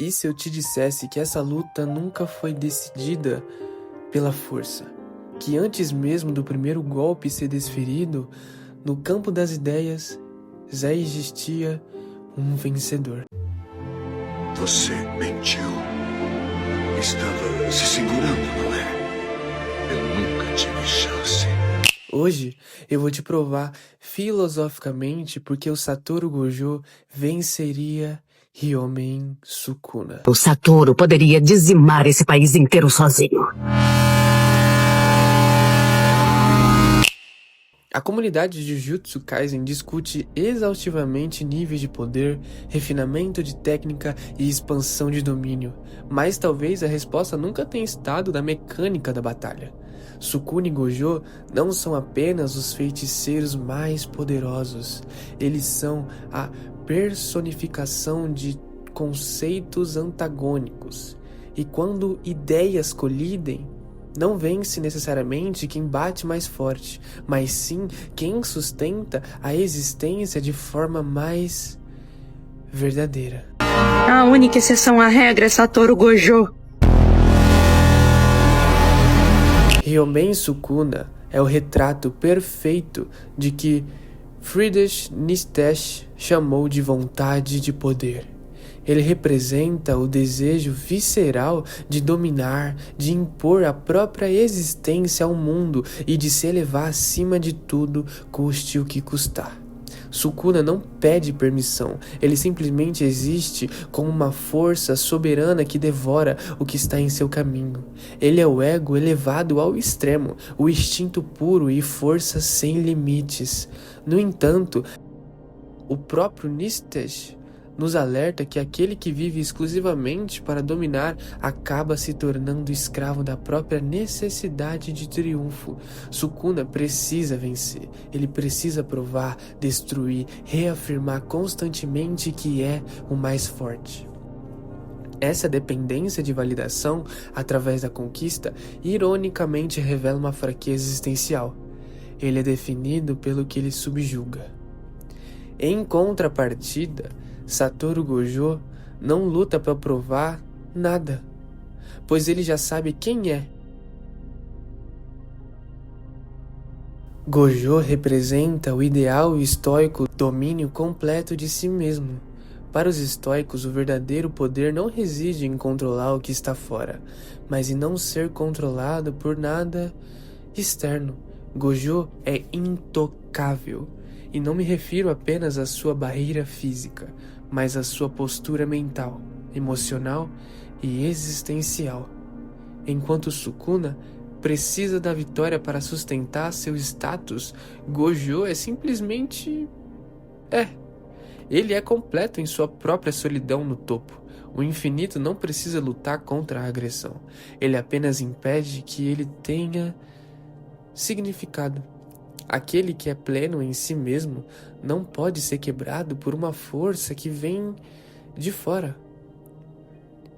E se eu te dissesse que essa luta nunca foi decidida pela força? Que antes mesmo do primeiro golpe ser desferido, no campo das ideias, já existia um vencedor. Você mentiu. Estava se segurando, não é? Eu nunca tive chance. Hoje eu vou te provar filosoficamente porque o Satoru Gojo venceria Ryomen Sukuna. O Satoru poderia dizimar esse país inteiro sozinho. A comunidade de Jujutsu Kaisen discute exaustivamente níveis de poder, refinamento de técnica e expansão de domínio, mas talvez a resposta nunca tenha estado na mecânica da batalha. Sukuna e Gojo não são apenas os feiticeiros mais poderosos, eles são a personificação de conceitos antagônicos. E quando ideias colidem, não vence necessariamente quem bate mais forte, mas sim quem sustenta a existência de forma mais verdadeira. A única exceção à regra é Satoru Gojo. Ryomen Sukuna é o retrato perfeito de que Friedrich Nietzsche chamou de vontade de poder. Ele representa o desejo visceral de dominar, de impor a própria existência ao mundo e de se elevar acima de tudo, custe o que custar. Sukuna não pede permissão, ele simplesmente existe como uma força soberana que devora o que está em seu caminho. Ele é o ego elevado ao extremo, o instinto puro e força sem limites. No entanto, o próprio Nietzsche nos alerta que aquele que vive exclusivamente para dominar acaba se tornando escravo da própria necessidade de triunfo. Sukuna precisa vencer, ele precisa provar, destruir, reafirmar constantemente que é o mais forte. Essa dependência de validação através da conquista ironicamente revela uma fraqueza existencial. Ele é definido pelo que ele subjuga. Em contrapartida, Satoru Gojo não luta para provar nada, pois ele já sabe quem é. Gojo representa o ideal estoico domínio completo de si mesmo. Para os estoicos, o verdadeiro poder não reside em controlar o que está fora, mas em não ser controlado por nada externo. Gojo é intocável, e não me refiro apenas à sua barreira física, mas à sua postura mental, emocional e existencial. Enquanto Sukuna precisa da vitória para sustentar seu status, Gojo é simplesmente... Ele é completo em sua própria solidão no topo. O infinito não precisa lutar contra a agressão. Ele apenas impede que ele tenha significado. Aquele que é pleno em si mesmo não pode ser quebrado por uma força que vem de fora.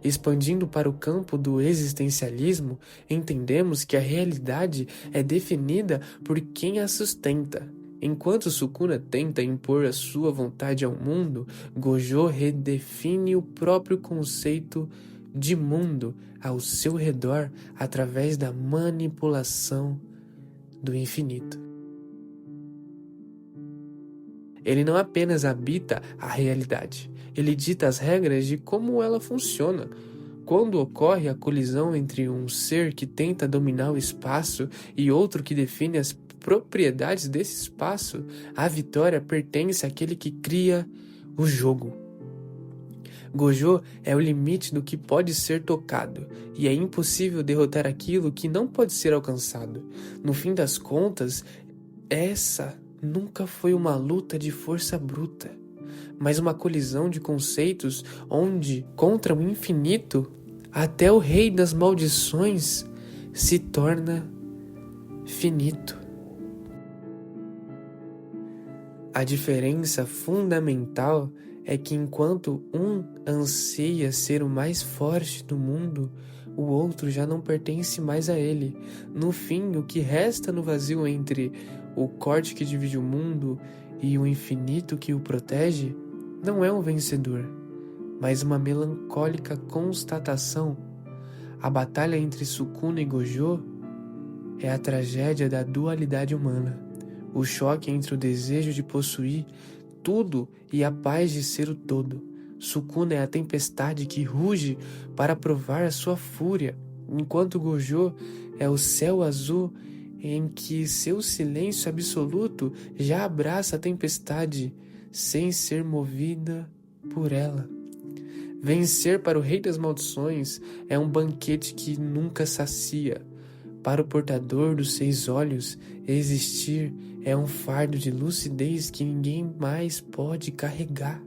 Expandindo para o campo do existencialismo, entendemos que a realidade é definida por quem a sustenta. Enquanto Sukuna tenta impor a sua vontade ao mundo, Gojo redefine o próprio conceito de mundo ao seu redor através da manipulação do infinito. Ele não apenas habita a realidade, ele dita as regras de como ela funciona. Quando ocorre a colisão entre um ser que tenta dominar o espaço e outro que define as propriedades desse espaço, a vitória pertence àquele que cria o jogo. Gojo é o limite do que pode ser tocado, e é impossível derrotar aquilo que não pode ser alcançado. No fim das contas, essa nunca foi uma luta de força bruta, mas uma colisão de conceitos onde, contra o infinito, até o rei das maldições se torna finito. A diferença fundamental é que enquanto um anseia ser o mais forte do mundo, o outro já não pertence mais a ele. No fim, o que resta no vazio entre o corte que divide o mundo e o infinito que o protege não é um vencedor, mas uma melancólica constatação. A batalha entre Sukuna e Gojo é a tragédia da dualidade humana, o choque entre o desejo de possuir tudo e a paz de ser o todo. Sukuna é a tempestade que ruge para provar a sua fúria, enquanto Gojo é o céu azul em que seu silêncio absoluto já abraça a tempestade sem ser movida por ela. Vencer para o rei das maldições é um banquete que nunca sacia. Para o portador dos 6 olhos, existir é um fardo de lucidez que ninguém mais pode carregar.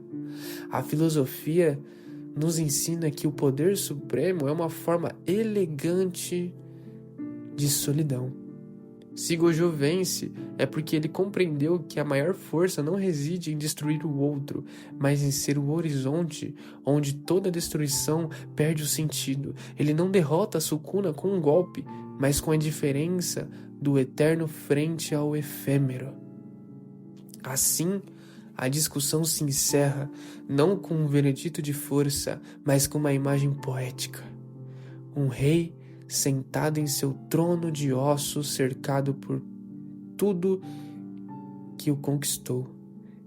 A filosofia nos ensina que o poder supremo é uma forma elegante de solidão. Se Gojo vence, é porque ele compreendeu que a maior força não reside em destruir o outro, mas em ser o horizonte onde toda destruição perde o sentido. Ele não derrota Sukuna com um golpe, mas com a diferença do eterno frente ao efêmero. Assim, a discussão se encerra, não com um veredito de força, mas com uma imagem poética. Um rei sentado em seu trono de ossos, cercado por tudo que o conquistou,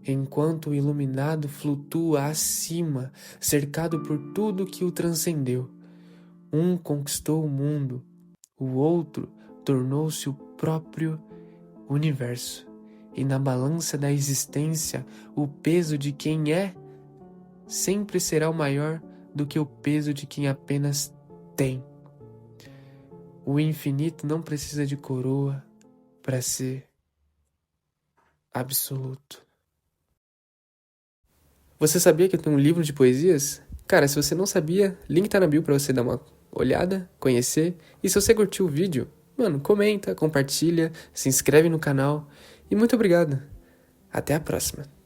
enquanto o iluminado flutua acima, cercado por tudo que o transcendeu. Um conquistou o mundo, o outro tornou-se o próprio universo. E na balança da existência, o peso de quem é sempre será o maior do que o peso de quem apenas tem. O infinito não precisa de coroa para ser absoluto. Você sabia que eu tenho um livro de poesias? Cara, se você não sabia, link tá na bio para você dar uma olhada, conhecer. E se você curtiu o vídeo, mano, comenta, compartilha, se inscreve no canal. E muito obrigado. Até a próxima.